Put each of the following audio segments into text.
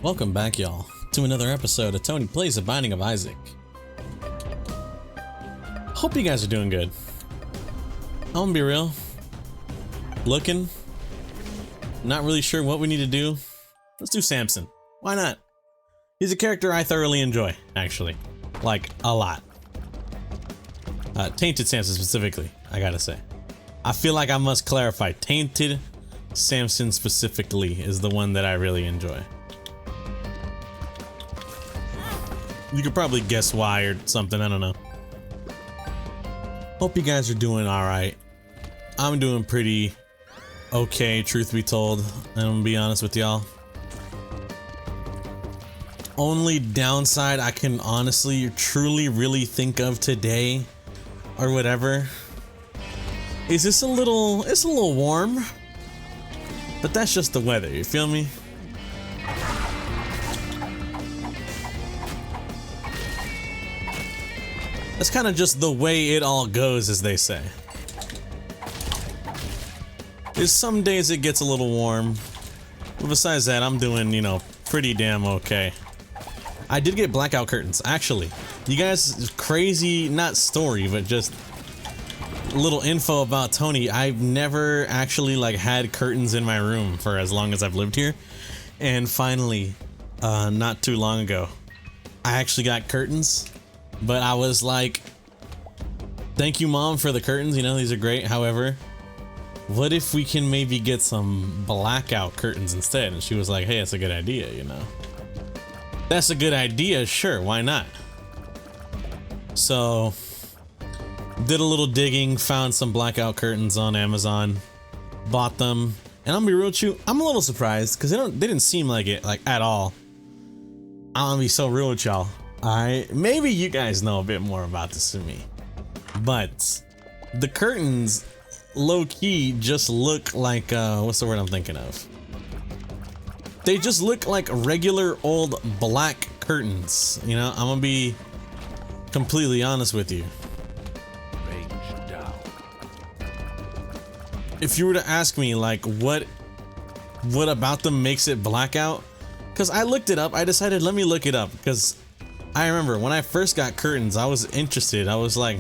Welcome back, y'all, to another episode of Tony Plays The Binding of Isaac. Hope you guys are doing good. I'm gonna be real. Looking. Not really sure what we need to do. Let's do Samson. Why not? He's a character I thoroughly enjoy, actually. Like, a lot. Tainted Samson specifically, I gotta say. I feel like I must clarify. Tainted Samson specifically is the one that I really enjoy. You could probably guess why or something, I don't know. Hope you guys are doing alright. I'm doing pretty okay, truth be told. I'm gonna be honest with y'all. Only downside I can honestly, truly, really think of today, or whatever, is it's a little warm. But that's just the weather, you feel me? That's kind of just the way it all goes, as they say. There's some days it gets a little warm, but besides that, I'm doing, you know, pretty damn okay. I did get blackout curtains, actually. You guys, crazy, not story, but just little info about Tony. I've never actually, like, had curtains in my room for as long as I've lived here. And finally, not too long ago, I actually got curtains. But I was like, thank you, Mom, for the curtains. You know, these are great. However, what if we can maybe get some blackout curtains instead? And she was like, hey, that's a good idea, you know. That's a good idea. Sure, why not? So, did a little digging, found some blackout curtains on Amazon, bought them. And I'm gonna be real with you, I'm a little surprised because they didn't seem like it, like, at all. I'm gonna be so real with y'all. Maybe you guys know a bit more about this than me, but the curtains low-key just look like, what's the word I'm thinking of? They just look like regular old black curtains, you know? I'm gonna be completely honest with you. Range down. If you were to ask me, like, what about them makes it blackout? Because I looked it up, I decided let me look it up, because I remember when I first got curtains, I was interested. I was like,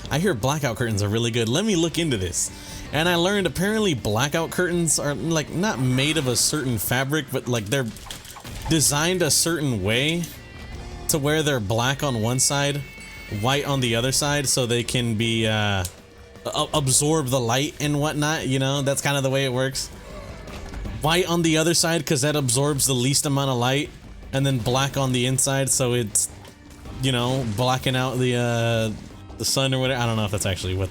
I hear blackout curtains are really good. Let me look into this. And I learned apparently blackout curtains are like not made of a certain fabric, but like they're designed a certain way to where they're black on one side, white on the other side, so they can be absorb the light and whatnot, you know? That's kind of the way it works. White on the other side because that absorbs the least amount of light. And then black on the inside, so it's, you know, blacking out the sun or whatever. I don't know if that's actually what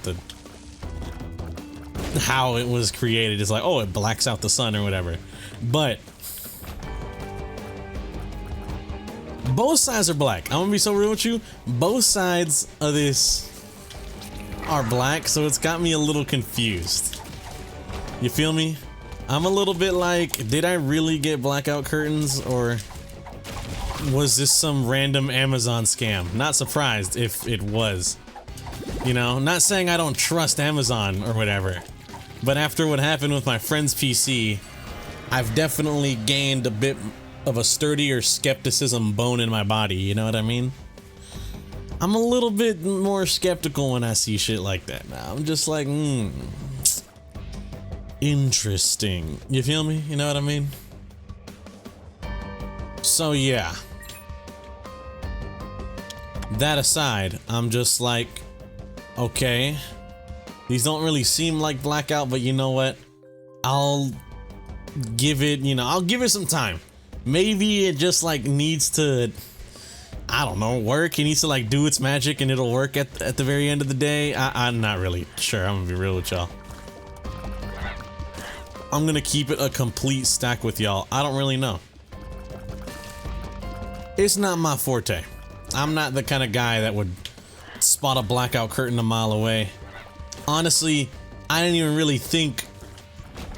how it was created. It's like, oh, it blacks out the sun or whatever. But both sides are black. I'm gonna be so real with you. Both sides of this are black, so it's got me a little confused. You feel me? I'm a little bit like, did I really get blackout curtains, or was this some random Amazon scam? Not surprised if it was. You know, not saying I don't trust Amazon or whatever, but after what happened with my friend's PC, I've definitely gained a bit of a sturdier skepticism bone in my body, you know what I mean? I'm a little bit more skeptical when I see shit like that now. I'm just like, interesting. You feel me? You know what I mean? So yeah. That aside, I'm just like, okay, these don't really seem like blackout, but you know what? I'll give it, you know, I'll give it some time. Maybe it just like needs to, I don't know, work. It needs to like do its magic and it'll work at the very end of the day. I'm not really sure. I'm gonna be real with y'all. I'm gonna keep it a complete stack with y'all. I don't really know. It's not my forte. I'm not the kind of guy that would spot a blackout curtain a mile away. Honestly, I didn't even really think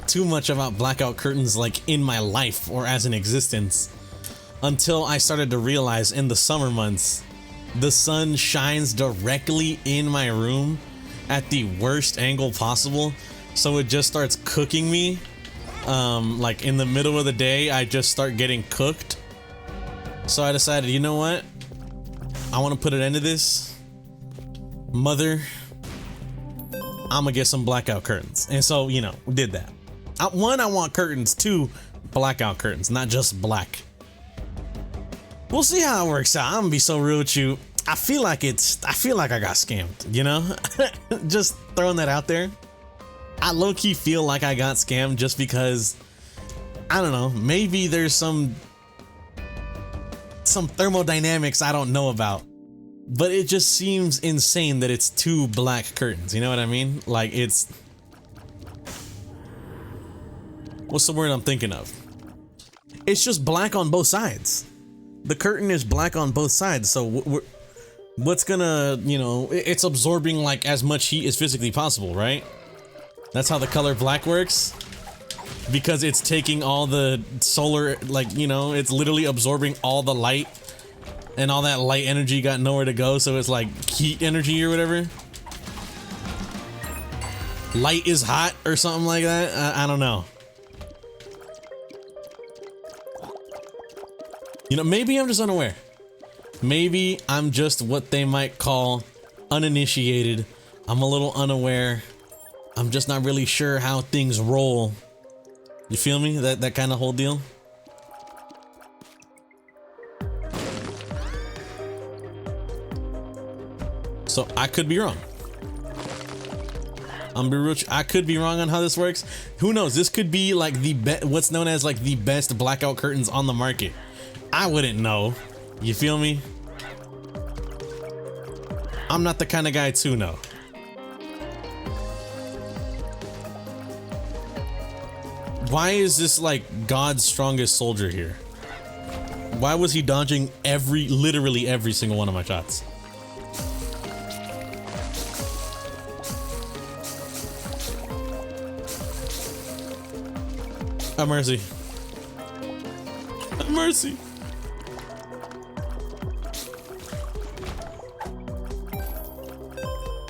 too much about blackout curtains like in my life or as an existence until I started to realize in the summer months, the sun shines directly in my room at the worst angle possible, so it just starts cooking me like in the middle of the day, I just start getting cooked. So I decided, you know what? I want to put an end to this. Mother, I'm gonna get some blackout curtains. And so, you know, did that. One, I want curtains. Two, blackout curtains, not just black. We'll see how it works out. I'm gonna be so real with you. I feel like I got scammed, you know? Just throwing that out there. I low-key feel like I got scammed just because, I don't know, maybe there's some thermodynamics I don't know about. But it just seems insane that it's two black curtains, you know what I mean? Like it's... What's the word I'm thinking of? It's just black on both sides. The curtain is black on both sides, so what's gonna, you know, it's absorbing like as much heat as physically possible, right? That's how the color black works. Because it's taking all the solar, like, you know, it's literally absorbing all the light, and all that light energy got nowhere to go, so it's like heat energy or whatever. Light is hot or something like that. I don't know. You know, maybe I'm just unaware. Maybe I'm just what they might call uninitiated. I'm a little unaware. I'm just not really sure how things roll. You feel me? That kind of whole deal. So I could be wrong. I'm be real. I could be wrong on how this works. Who knows? This could be like what's known as like the best blackout curtains on the market. I wouldn't know. You feel me? I'm not the kind of guy to know. Why is this like God's strongest soldier here? Why was he dodging literally every single one of my shots? Have mercy. Have mercy.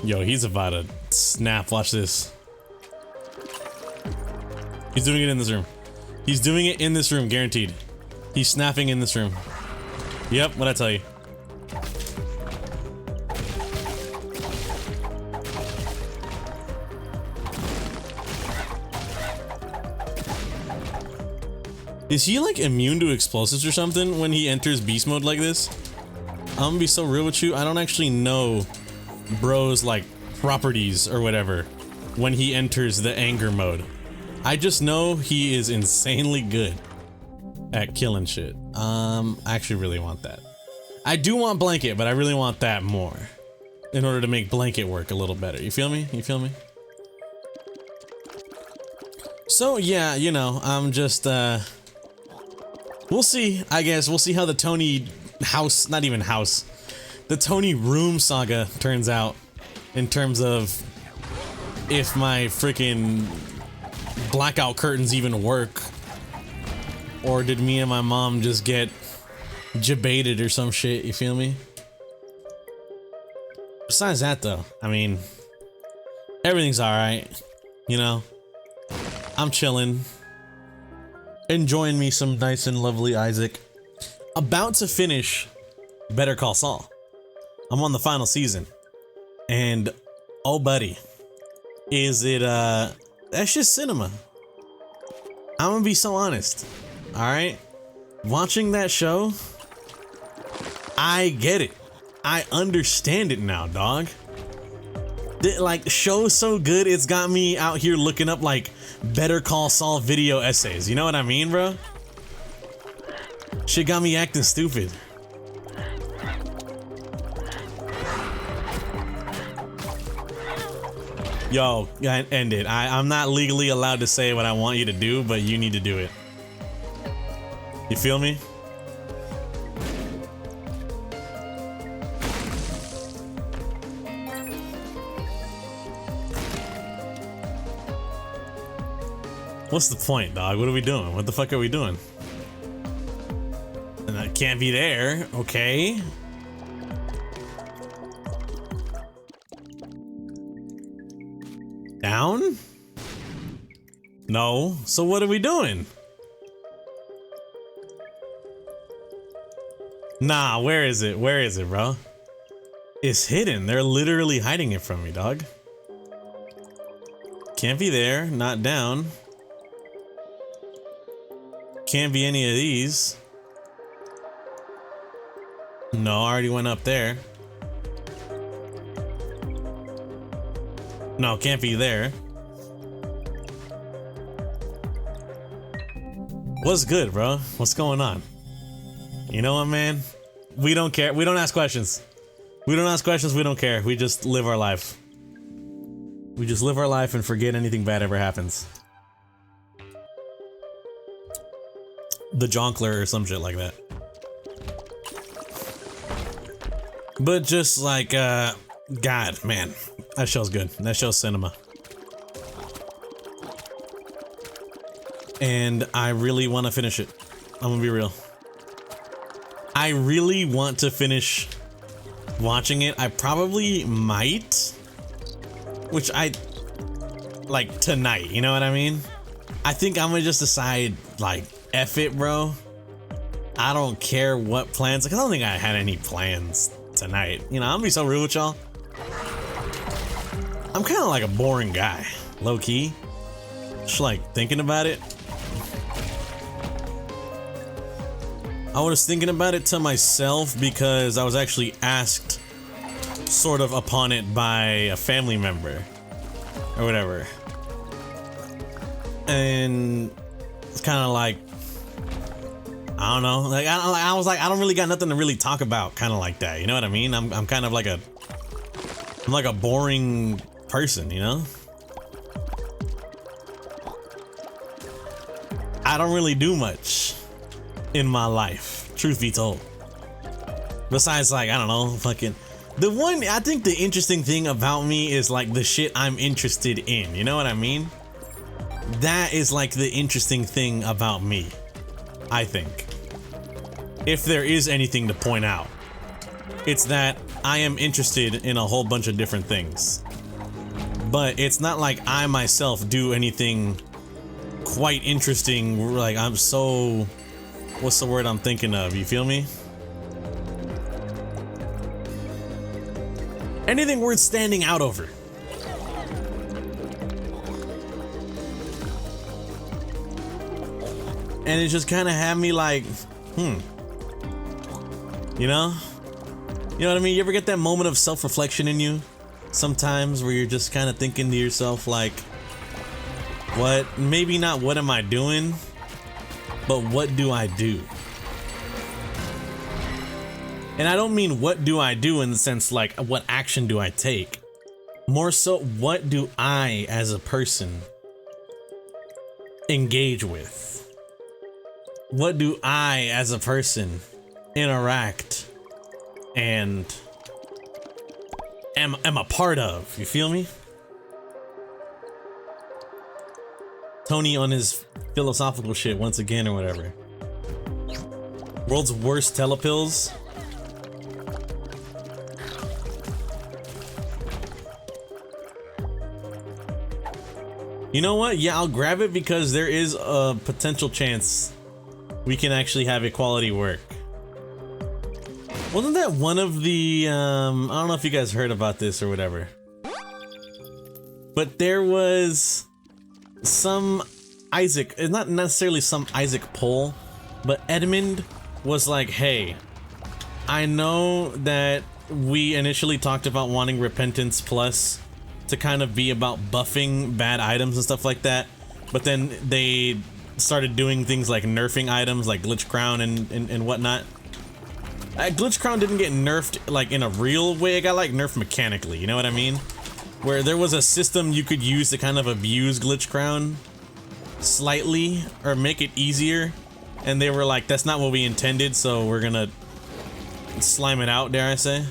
Yo, he's about to snap. Watch this. He's doing it in this room. He's doing it in this room, guaranteed. He's snapping in this room. Yep, what'd I tell you? Is he like immune to explosives or something when he enters beast mode like this? I'm gonna be so real with you. I don't actually know bro's like properties or whatever when he enters the anger mode. I just know he is insanely good at killing shit. I actually really want that. I do want blanket, but I really want that more in order to make blanket work a little better. You feel me? You feel me? So yeah, you know, I'm just we'll see. I guess we'll see how the Tony house, not even house, the Tony room saga turns out in terms of if my freaking blackout curtains even work, or did me and my mom just get jebaited or some shit, you feel me? Besides that though, I mean, everything's alright, you know? I'm chilling, enjoying me some nice and lovely Isaac. About to finish Better Call Saul. I'm on the final season, and oh buddy, is it that's just cinema. I'm gonna be so honest. Alright? Watching that show, I get it. I understand it now, dog. Like, show's so good, it's got me out here looking up like Better Call Saul video essays. You know what I mean, bro? Shit got me acting stupid. Yo, end it. I'm not legally allowed to say what I want you to do, but you need to do it. You feel me? What's the point, dog? What are we doing? What the fuck are we doing? And I can't be there, okay? Down? No. So what are we doing? Nah, where is it? Where is it, bro? It's hidden. They're literally hiding it from me, dog. Can't be there. Not down. Can't be any of these. No, I already went up there. No, can't be there. What's good, bro? What's going on? You know what, man? We don't care. We don't ask questions. We don't ask questions. We don't care. We just live our life. We just live our life and forget anything bad ever happens. The Jonkler or some shit like that. But just like, God, man, that show's good. That show's cinema. And I really want to finish it. I'm gonna be real. I really want to finish watching it. I probably might. Which I, like, tonight, you know what I mean? I think I'm gonna just decide, like, F it, bro. I don't care what plans. Like, I don't think I had any plans tonight. You know, I'm gonna be so real with y'all. I'm kind of like a boring guy, low key. Just like thinking about it. I was thinking about it to myself because I was actually asked sort of upon it by a family member or whatever. And it's kind of like, I don't know, like I was like, I don't really got nothing to really talk about, kind of like that, you know what I mean? I'm kind of like I'm like a boring person, you know? I don't really do much in my life, truth be told. Besides, like, I don't know, fucking the one, I think the interesting thing about me is like the shit I'm interested in, you know what I mean? That is like the interesting thing about me, I think. If there is anything to point out, it's that I am interested in a whole bunch of different things. But it's not like I myself do anything quite interesting, like I'm so, what's the word I'm thinking of, you feel me? Anything worth standing out over. And it just kind of had me like, you know? You know what I mean? You ever get that moment of self-reflection in you? Sometimes where you're just kind of thinking to yourself like, what, maybe not what am I doing, but what do I do? And I don't mean what do I do in the sense like what action do I take? More so, what do I as a person engage with? What do I as a person interact and am a part of? You feel me? Tony on his philosophical shit once again or whatever. World's worst telepills. You know what? Yeah, I'll grab it because there is a potential chance we can actually have equality work. Wasn't that one of the, I don't know if you guys heard about this or whatever, but there was some Isaac, not necessarily some Isaac poll, but Edmund was like, hey, I know that we initially talked about wanting Repentance Plus to kind of be about buffing bad items and stuff like that, but then they started doing things like nerfing items like Glitch Crown and whatnot. Glitch Crown didn't get nerfed like in a real way, it got like nerfed mechanically, you know what I mean? Where there was a system you could use to kind of abuse Glitch Crown slightly or make it easier, and they were like, that's not what we intended, so we're gonna slime it out, dare I say.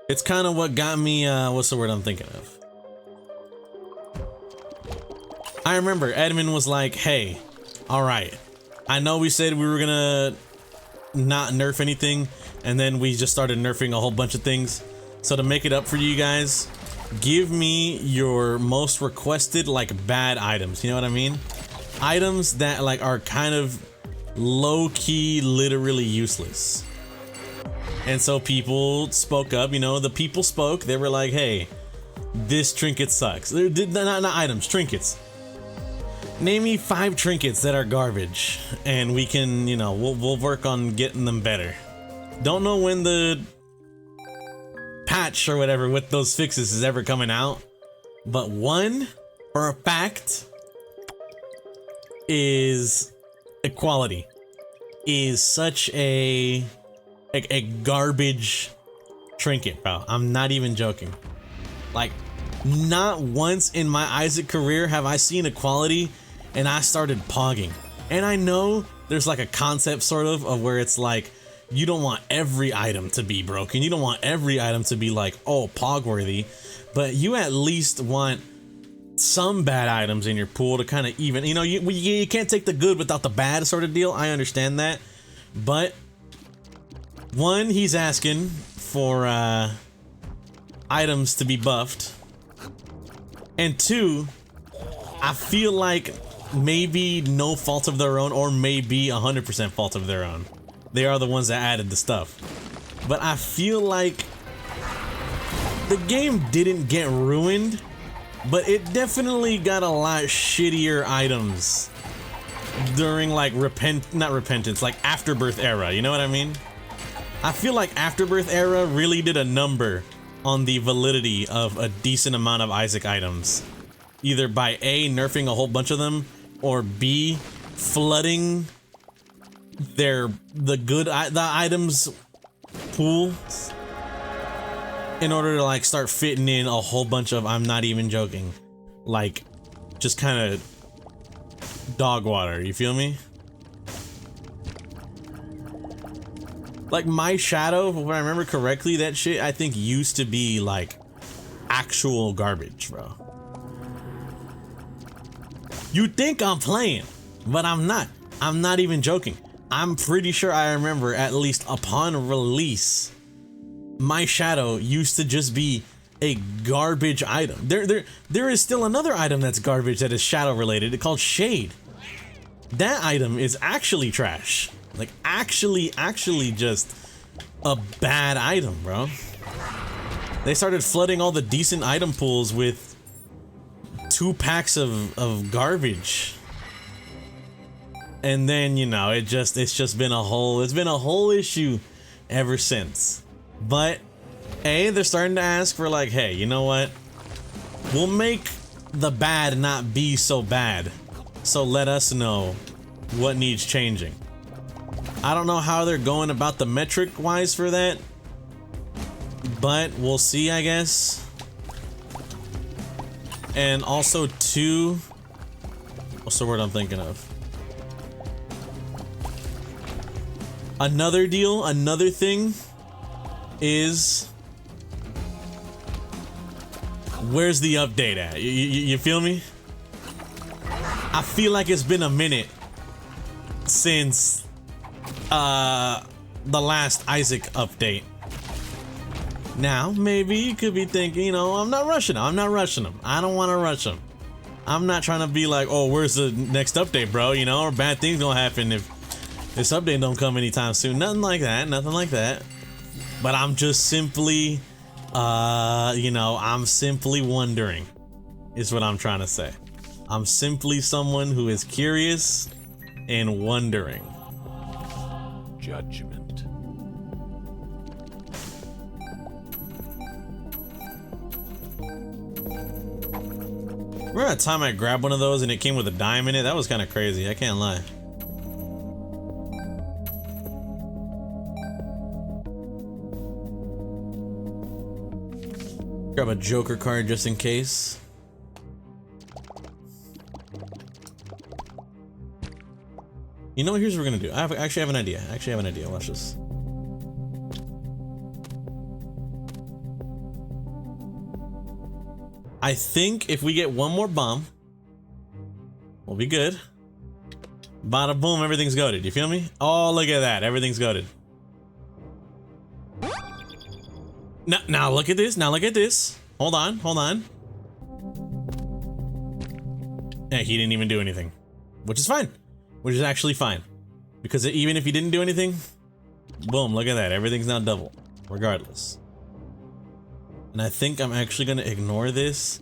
It's kind of what got me, what's the word I'm thinking of? I remember Edmund was like, hey, all right, I know we said we were gonna not nerf anything, and then we just started nerfing a whole bunch of things. So to make it up for you guys, give me your most requested like bad items. You know what I mean? Items that like are kind of low-key, literally useless. And so people spoke up. You know, the people spoke. They were like, "Hey, this trinket sucks." Not items, trinkets. Name me 5 trinkets that are garbage, and we can, you know, we'll work on getting them better. Don't know when the patch or whatever with those fixes is ever coming out, but one for a fact is equality is such a garbage trinket, bro. I'm not even joking. Like, not once in my Isaac career have I seen equality and I started pogging. And I know there's like a concept sort of where it's like, you don't want every item to be broken. You don't want every item to be like, oh, pog worthy, but you at least want some bad items in your pool to kind of even, you know, you can't take the good without the bad sort of deal. I understand that. But one, he's asking for items to be buffed. And two, I feel like maybe no fault of their own, or maybe 100% fault of their own. They are the ones that added the stuff. But I feel like the game didn't get ruined, but it definitely got a lot shittier items during like not repentance, like Afterbirth era, you know what I mean? I feel like Afterbirth era really did a number on the validity of a decent amount of Isaac items. Either by A, nerfing a whole bunch of them, or B, flooding the items pools in order to like start fitting in a whole bunch of, I'm not even joking, like just kind of dog water, you feel me? Like my shadow, if I remember correctly, that shit I think used to be like actual garbage, bro. You think I'm playing, but I'm not. I'm not even joking. I'm pretty sure I remember, at least upon release, my shadow used to just be a garbage item. There is still another item that's garbage that is shadow related. It's called Shade. That item is actually trash. Like actually just a bad item, bro. They started flooding all the decent item pools with 2 packs of garbage. And then, you know, it's just been a whole issue ever since. But A, they're starting to ask for like, hey, you know what? We'll make the bad not be so bad. So let us know what needs changing. I don't know how they're going about the metric wise for that, but we'll see, I guess. And also 2, what's the word I'm thinking of? Another deal, another thing is, where's the update at? You feel me? I feel like it's been a minute since the last Isaac update. Now, maybe you could be thinking, you know, I'm not rushing him. I don't want to rush him. I'm not trying to be like, oh, where's the next update, bro? You know, or bad things gonna happen if this update don't come anytime soon. Nothing like that. But I'm just simply, you know, I'm simply wondering, is what I'm trying to say. I'm simply someone who is curious and wondering. Judgment. Remember that time I grabbed one of those and it came with a dime in it? That was kind of crazy, I can't lie. Grab a Joker card just in case. You know what, here's what we're gonna do. I actually have an idea. Watch this. I think if we get one more bomb, we'll be good. Bada boom, everything's goated. You feel me? Oh, look at that. Everything's goated. Now look at this. Now look at this. Hold on. Hold on. Yeah, he didn't even do anything. Which is fine. Which is actually fine. Because even if he didn't do anything, boom, look at that. Everything's now double. Regardless. And I think I'm actually going to ignore this.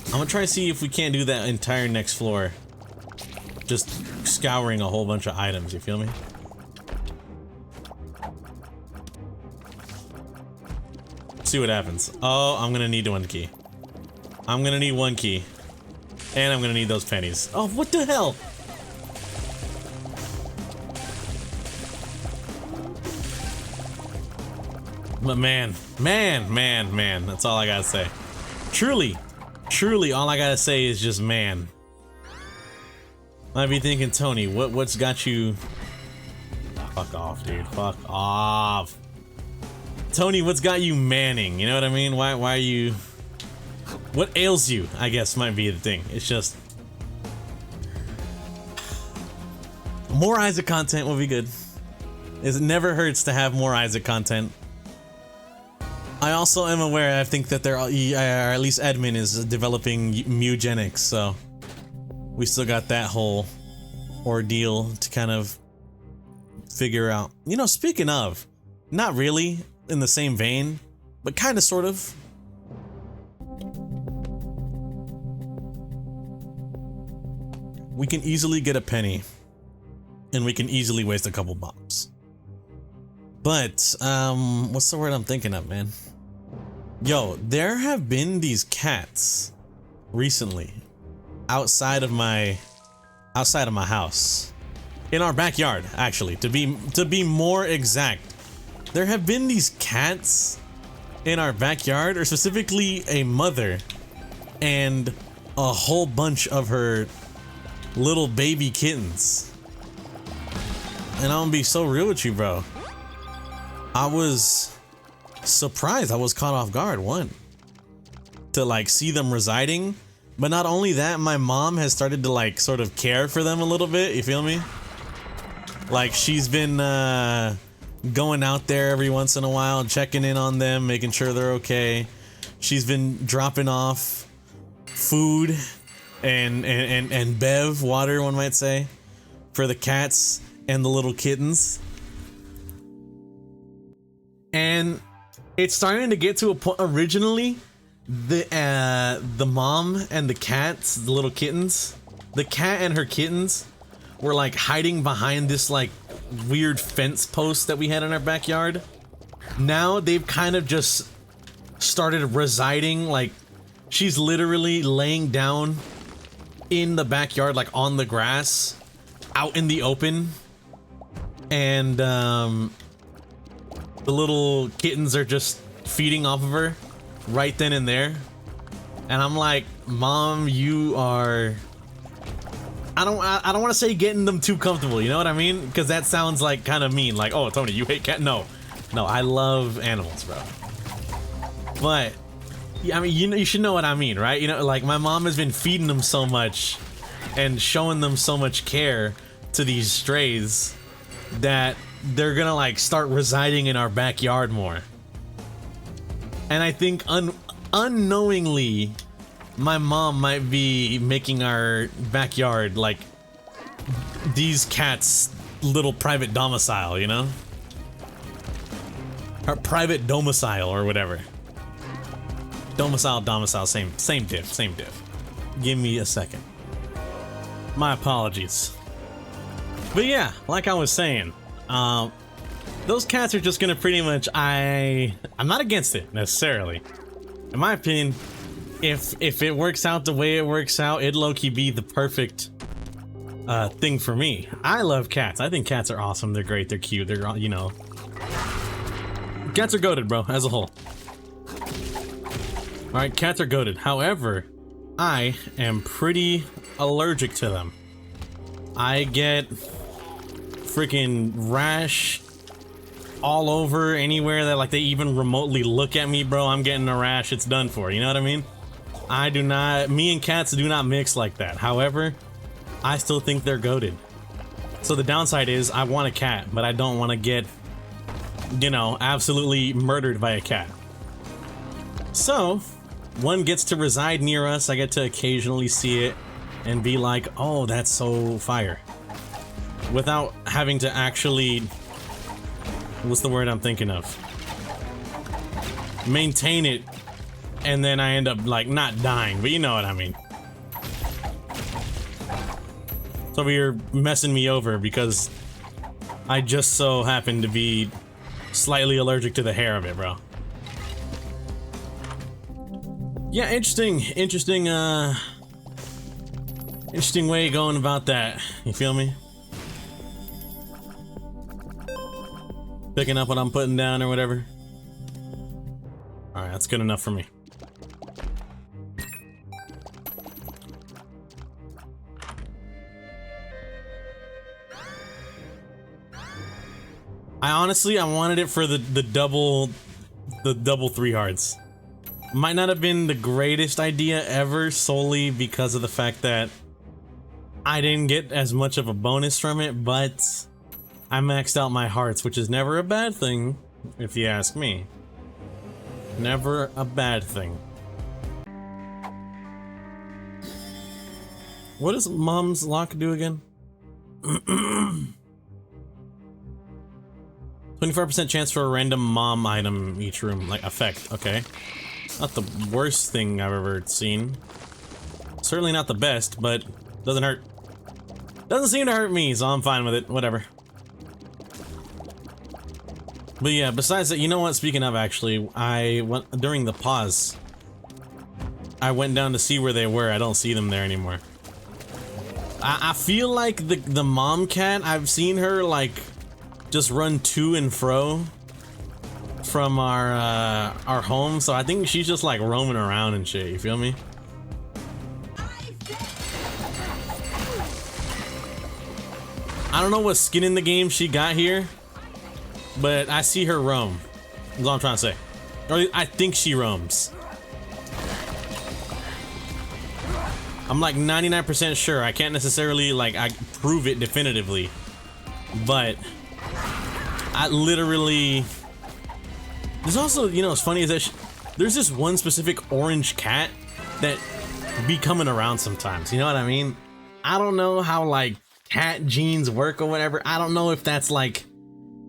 I'm going to try to see if we can't do that entire next floor. Just scouring a whole bunch of items, you feel me? See what happens. Oh, I'm gonna need one key. I'm gonna need one key. And I'm gonna need those pennies. Oh, what the hell? But man, that's all I gotta say. Truly, all I gotta say is just man. Might be thinking, Tony, what's got you? Fuck off, dude. Fuck off. Tony, what's got you manning? You know what I mean? Why are you? What ails you? I guess might be the thing. It's just more Isaac content will be good. It never hurts to have more Isaac content. I also am aware. I think that there are, or at least admin is developing Mugenics, so we still got that whole ordeal to kind of figure out. You know, speaking of, not really in the same vein, but kind of, sort of. We can easily get a penny, and we can easily waste a couple bombs. But, what's the word I'm thinking of, man? Yo, there have been these cats recently outside of my house, in our backyard, actually, to be more exact. There have been these cats in our backyard, or specifically a mother and a whole bunch of her little baby kittens. And I'm gonna be so real with you, bro. I was surprised. I was caught off guard, one, to like see them residing. But not only that, my mom has started to like sort of care for them a little bit, you feel me? Like she's been going out there every once in a while, checking in on them, making sure they're okay. She's been dropping off food and bev, water, one might say, for the cats and the little kittens. And it's starting to get to a point. Originally, the mom and the cats, the little kittens, the cat and her kittens were like hiding behind this like weird fence post that we had in our backyard. Now they've kind of just started residing, like she's literally laying down in the backyard, like on the grass, out in the open. And the little kittens are just feeding off of her right then and there. And I'm like, Mom, you are, I don't want to say getting them too comfortable, you know what I mean? Because that sounds like kind of mean, like, oh, Tony, you hate cat. No, I love animals, bro. But yeah, I mean, you should know what I mean, right? You know, like my mom has been feeding them so much and showing them so much care to these strays that they're gonna like start residing in our backyard more. And I think unknowingly, my mom might be making our backyard like these cats' little private domicile, you know? Our private domicile or whatever. Domicile, same diff. Give me a second. My apologies. But yeah, like I was saying, those cats are just gonna pretty much, I'm not against it necessarily. In my opinion, if it works out the way it works out, it'd low-key be the perfect thing for me. I love cats. I think cats are awesome. They're great. They're cute. They're, you know, cats are goated, bro, as a whole. Alright, cats are goated. However, I am pretty allergic to them. I get freaking rash all over anywhere that like they even remotely look at me, bro. I'm getting a rash. It's done for. You know what I mean? Me and cats do not mix like that. However, I still think they're goated. So the downside is I want a cat, but I don't want to get, you know, absolutely murdered by a cat. So one gets to reside near us. I get to occasionally see it and be like, oh, that's so fire, without having to actually, what's the word I'm thinking of, maintain it, and then I end up like not dying, but you know what I mean. So you're messing me over because I just so happen to be slightly allergic to the hair of it, bro. Yeah, interesting way of going about that. You feel me? Picking up what I'm putting down or whatever. Alright, that's good enough for me. I wanted it for the double 3 hearts. Might not have been the greatest idea ever, solely because of the fact that I didn't get as much of a bonus from it, but I maxed out my hearts, which is never a bad thing, if you ask me. Never a bad thing. What does Mom's lock do again? 25% chance for a random mom item in each room, like effect, okay. Not the worst thing I've ever seen. Certainly not the best, but doesn't hurt. Doesn't seem to hurt me, so I'm fine with it, whatever. But yeah, besides that, you know what, speaking of actually, I went, during the pause, I went down to see where they were. I don't see them there anymore. I feel like the mom cat, I've seen her like just run to and fro from our home, so I think she's just like roaming around and shit, you feel me? I don't know what skin in the game she got here, but I see her roam. That's all I'm trying to say. Or I think she roams. I'm like 99% sure. I can't necessarily like I prove it definitively, but I literally. There's also, you know, what's funny is that there's this one specific orange cat that be coming around sometimes. You know what I mean? I don't know how like cat genes work or whatever. I don't know if that's like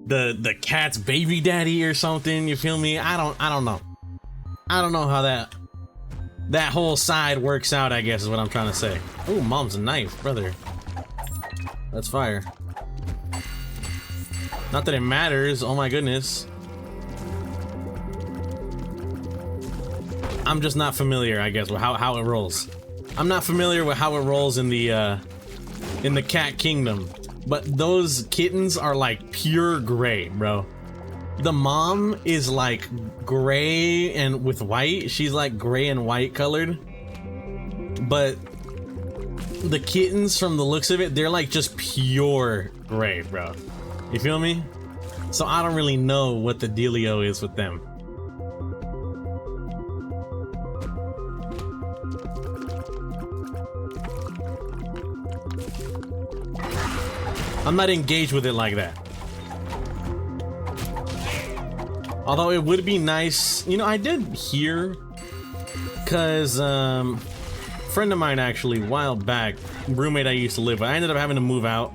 the cat's baby daddy or something. You feel me? I don't know. I don't know how that whole side works out, I guess is what I'm trying to say. Oh, Mom's a knife, brother. That's fire. Not that it matters. Oh my goodness. I'm just not familiar, I guess, with how it rolls. I'm not familiar with how it rolls in the cat kingdom. But those kittens are like pure gray, bro. The mom is like gray and with white. She's like gray and white colored. But the kittens, from the looks of it, they're like just pure gray, bro. You feel me? So I don't really know what the dealio is with them. I'm not engaged with it like that. Although it would be nice, you know, I did hear, cause friend of mine actually a while back, roommate I used to live with, I ended up having to move out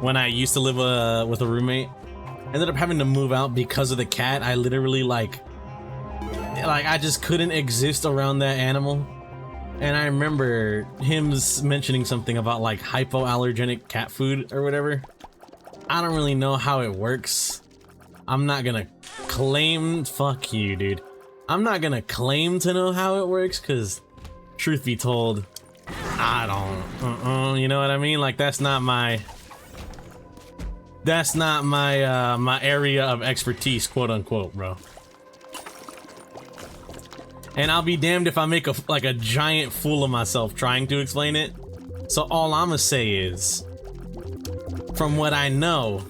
when I used to live with a roommate. Ended up having to move out because of the cat. I literally like I just couldn't exist around that animal. And I remember him mentioning something about like hypoallergenic cat food or whatever. I don't really know how it works. I'm not gonna claim, fuck you, dude. I'm not gonna claim to know how it works, cause truth be told, I don't, you know what I mean? Like that's not my my area of expertise, quote unquote, bro. And I'll be damned if I make a giant fool of myself trying to explain it. So all I'ma say is, from what I know,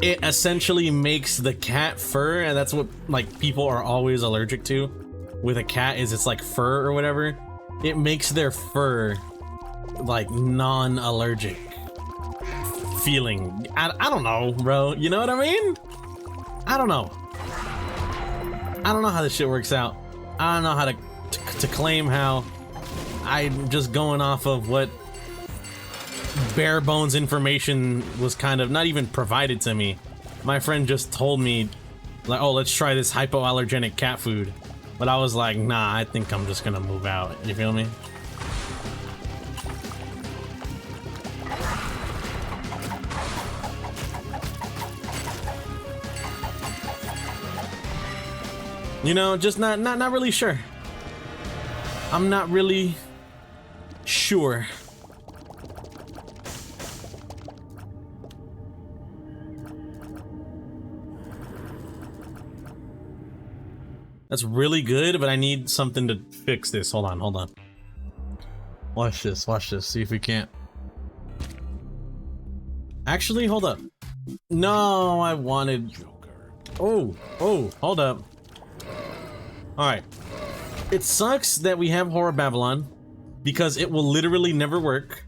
it essentially makes the cat fur, and that's what like people are always allergic to with a cat, is it's like fur or whatever. It makes their fur like non-allergic. feeling. I don't know, bro. You know what I mean? I don't know. I don't know how this shit works out. I don't know how to claim how I'm just going off of what bare bones information was kind of not even provided to me. My friend just told me, like, oh, let's try this hypoallergenic cat food. But I was like, nah, I think I'm just gonna move out. You feel me? You know, just not really sure. I'm not really sure. That's really good, but I need something to fix this. Hold on, hold on. Watch this, see if we can't. Actually, hold up. No, I wanted... Oh, hold up. Alright. It sucks that we have Horror Babylon, because it will literally never work.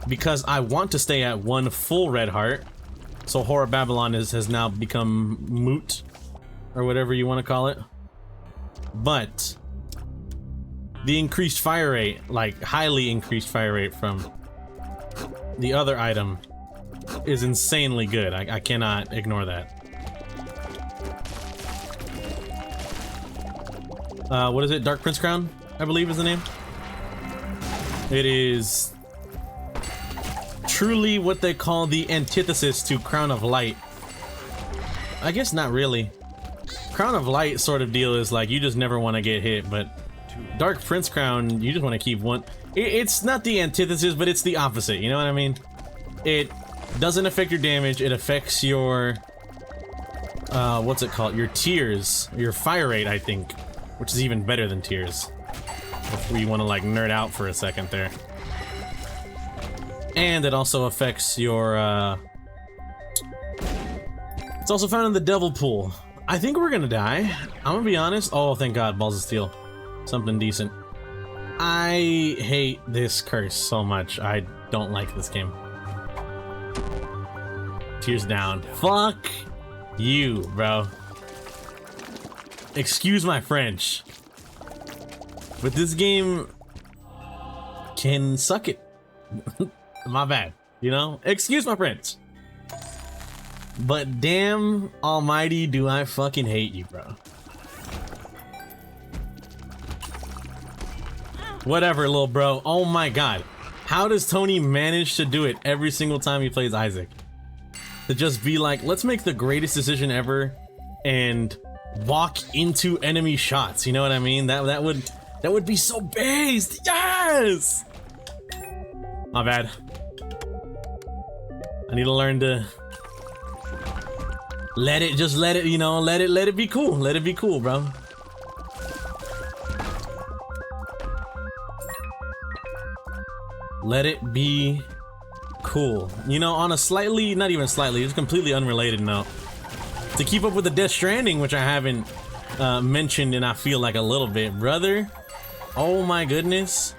Because I want to stay at 1 full red heart. So Horror Babylon has now become moot, or whatever you want to call it. But the increased fire rate, like highly increased fire rate from the other item, is insanely good. I cannot ignore that. What is it? Dark Prince Crown, I believe is the name. It is truly what they call the antithesis to Crown of Light. I guess not really. Crown of Light sort of deal is like you just never want to get hit, but Dark Prince Crown, you just want to keep one. It's not the antithesis, but it's the opposite, you know what I mean? It doesn't affect your damage, it affects your what's it called? Your tears, your fire rate, I think, which is even better than tears. If we want to like nerd out for a second there. And it also affects your it's also found in the Devil Pool. I think we're gonna die. I'm gonna be honest. Oh, thank God, Balls of Steel. Something decent. I hate this curse so much. I don't like this game. Tears down. Fuck you, bro. Excuse my French. But this game can suck it. My bad. You know? Excuse my French. But damn almighty do I fucking hate you, bro. Whatever, little bro. Oh my God. How does Tony manage to do it every single time he plays Isaac? To just be like, let's make the greatest decision ever and walk into enemy shots. You know what I mean? That would be so based. Yes! My bad. I need to learn to let it, you know, let it be cool. Let it be cool, bro. Let it be cool. You know, on a slightly, not even slightly, just completely unrelated note. To keep up with the Death Stranding, which I haven't mentioned and I feel like a little bit, brother. Oh my goodness.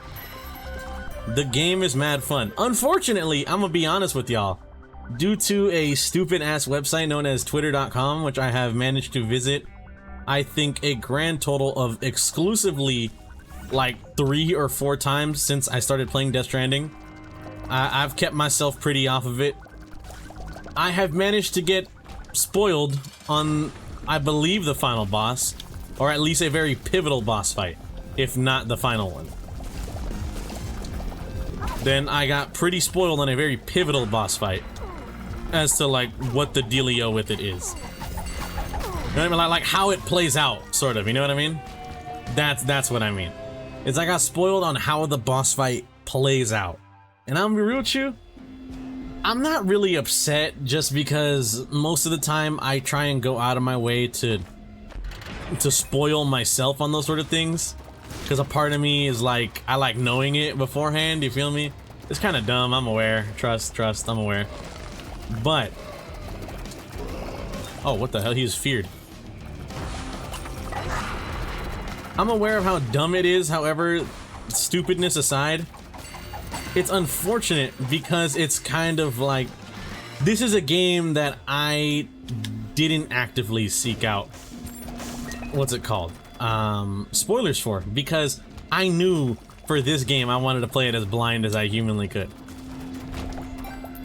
The game is mad fun. Unfortunately, I'm gonna be honest with y'all. Due to a stupid ass website known as twitter.com, which I have managed to visit, I think a grand total of exclusively like 3 or 4 times since I started playing Death Stranding. I've kept myself pretty off of it. I have managed to get spoiled on, I believe, the final boss, or at least a very pivotal boss fight, if not the final one. Then I got pretty spoiled on a very pivotal boss fight as to like what the dealio with it is. You know what I mean? Like how it plays out, sort of, you know what I mean? That's what I mean. It's like I got spoiled on how the boss fight plays out. And I'm gonna be real with you, I'm not really upset just because most of the time I try and go out of my way to spoil myself on those sort of things. Because a part of me is like, I like knowing it beforehand, you feel me? It's kind of dumb, I'm aware. Trust, I'm aware. But... oh, what the hell? He was feared. I'm aware of how dumb it is, however, stupidness aside, it's unfortunate because it's kind of like This is a game that I didn't actively seek out. What's it called? Spoilers for, because I knew for this game I wanted to play it as blind as I humanly could.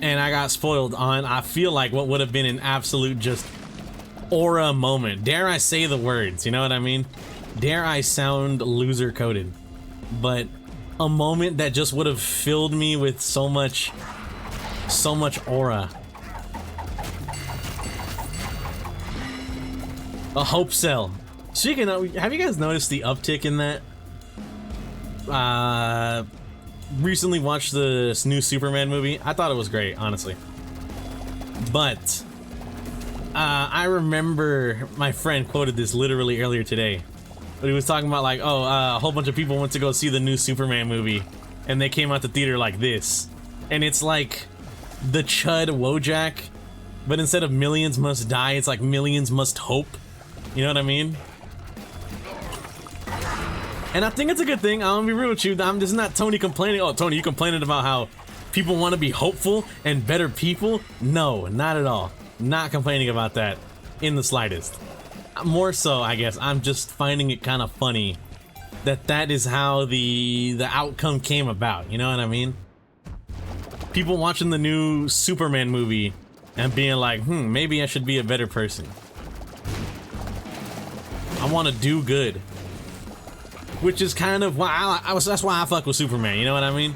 And I got spoiled on, I feel like, what would have been an absolute just aura moment. Dare I say the words, you know what I mean? Dare I sound loser coded. But a moment that just would have filled me with so much aura. A hope cell. Speaking of, have you guys noticed the uptick in that? Recently watched the new Superman movie. I thought it was great, honestly. But I remember my friend quoted this literally earlier today. But he was talking about like, oh, a whole bunch of people went to go see the new Superman movie, and they came out the theater like this. And it's like the Chud Wojak, but instead of millions must die, it's like millions must hope. You know what I mean? And I think it's a good thing. I'm gonna be real with you. This is not Tony complaining. Oh, Tony, you complaining about how people want to be hopeful and better people? No, not at all. Not complaining about that in the slightest. More so, I guess, I'm just finding it kind of funny that that is how the outcome came about. You know what I mean? People watching the new Superman movie and being like, maybe I should be a better person. I want to do good. Which is kind of why that's why I fuck with Superman, you know what I mean?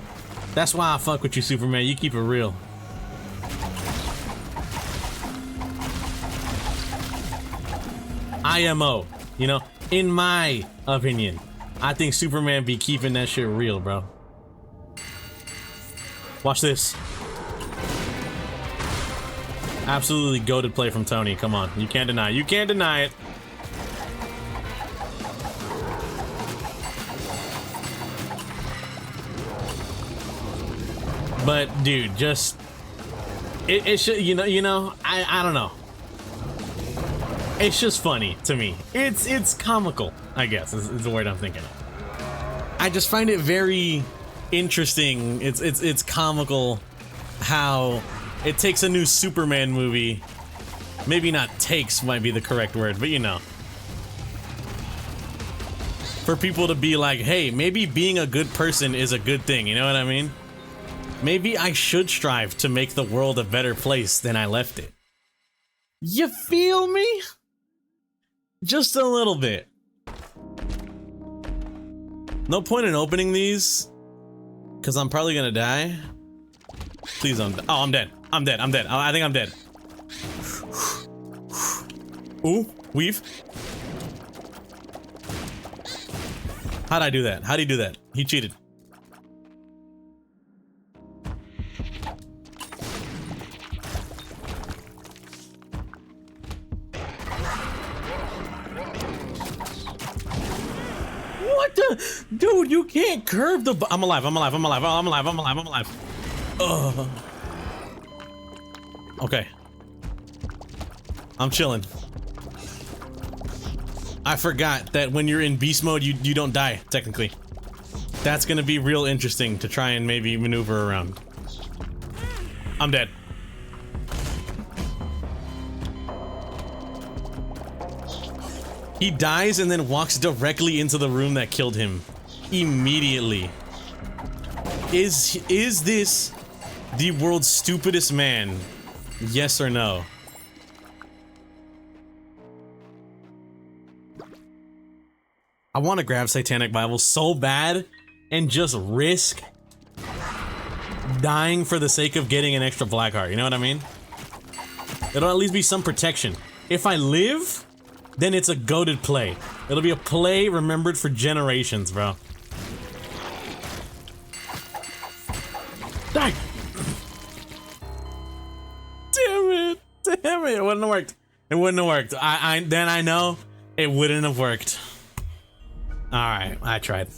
That's why I fuck with you, Superman. You keep it real. IMO, you know, in my opinion, I think Superman be keeping that shit real, bro. Watch this. Absolutely goated play from Tony. Come on, you can't deny it. You can't deny it. But dude, just it should, you know, I don't know. It's just funny to me. It's comical, I guess, is the word I'm thinking of. I just find it very interesting. It's comical how it takes a new Superman movie. Maybe not takes might be the correct word, but you know. For people to be like, hey, maybe being a good person is a good thing, you know what I mean? Maybe I should strive to make the world a better place than I left it. You feel me? Just a little bit. No point in opening these, because I'm probably gonna die. Please don't. Oh, I'm dead. I'm dead. I'm dead. I think I'm dead. Ooh, weave. How'd I do that? How'd he do that? He cheated. Dude, you can't curve the I'm alive, I'm alive, I'm alive, I'm alive, I'm alive, I'm alive. Ugh. Okay. I'm chilling. I forgot that when you're in beast mode, you don't die, technically. That's gonna be real interesting to try and maybe maneuver around. I'm dead. He dies and then walks directly into the room that killed him. Immediately. Is this the world's stupidest man? Yes or no? I want to grab Satanic Bible so bad and just risk dying for the sake of getting an extra black heart, you know what I mean? It'll at least be some protection. If I live, then it's a goated play. It'll be a play remembered for generations, bro. Die! Damn it! Damn it! It wouldn't have worked. It wouldn't have worked. Then I know it wouldn't have worked. Alright, I tried.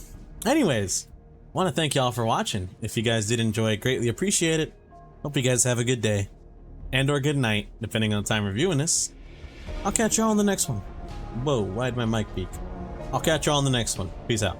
Anyways, want to thank y'all for watching. If you guys did enjoy, greatly appreciate it. Hope you guys have a good day. And or good night, depending on the time reviewing this. I'll catch y'all on the next one. Whoa, why'd my mic peak? I'll catch y'all on the next one. Peace out.